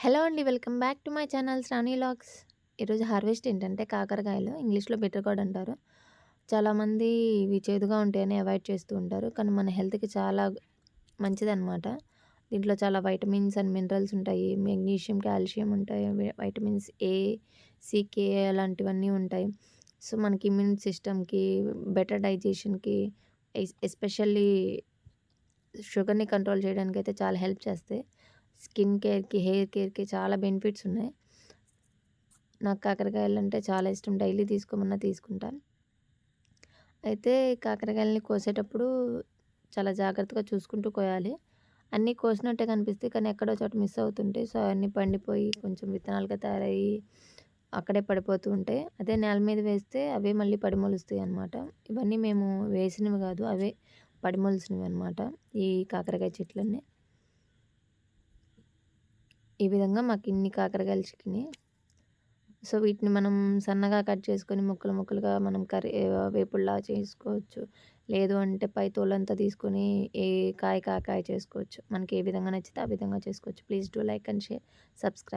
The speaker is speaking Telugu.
హలో అండి. Welcome back to my channel Shravani vlogs. ఈరోజు హార్వెస్ట్ ఏంటంటే కాకరకాయలు. ఇంగ్లీష్‌లో బిటర్ గార్డ్ అంటారు. చాలామంది ఇవి చేదుగా ఉంటాయని అవాయిడ్ చేస్తూ ఉంటారు. కానీ మన హెల్త్‌కి చాలా మంచిదనమాట. దీంట్లో చాలా వైటమిన్స్ అండ్ మినరల్స్ ఉంటాయి. మెగ్నీషియం, కాల్షియం ఉంటాయి. వైటమిన్స్ ఏ, సి, కే అలాంటివన్నీ ఉంటాయి. సో, మనకి ఇమ్యూన్ సిస్టమ్‌కి, బెటర్ డైజెషన్‌కి ఎస్పెషల్లీ షుగర్‌ని కంట్రోల్ చేయడానికైతే చాలా హెల్ప్ చేస్తాయి. స్కిన్ కేర్‌కి, హెయిర్ కేర్‌కి చాలా బెనిఫిట్స్ ఉన్నాయి. నాకు కాకరకాయలంటే చాలా ఇష్టం. డైలీ తీసుకోమన్నా తీసుకుంటా. అయితే కాకరకాయలని కోసేటప్పుడు చాలా జాగ్రత్తగా చూసుకుంటూ కోయాలి. అన్నీ కోసినట్టే కనిపిస్తాయి. కానీ ఎక్కడో చోట మిస్ అవుతుంటాయి. సో, అవన్నీ పండిపోయి కొంచెం విత్తనాలుగా తయారయ్యి అక్కడే పడిపోతూ ఉంటాయి. అదే నేల మీద వేస్తే అవే మళ్ళీ పడిమొలుస్తాయన్నమాట. ఇవన్నీ మేము వేసినవి కాదు. అవే పడిమొలిసినవన్నమాట. ఈ కాకరకాయ చెట్లన్నీ. ఈ విధంగా మాకిన్ని కాకరకాయలు చిక్కినాయి. సో, వీటిని మనం సన్నగా కట్ చేసుకొని ముక్కలు ముక్కలుగా మనం వేపుడులా చేసుకోవచ్చు. లేదు అంటే పై తోలంతా తీసుకొని కాయ చేసుకోవచ్చు. మనకి ఏ విధంగా నచ్చితే ఆ విధంగా చేసుకోవచ్చు. Please do like and share, subscribe.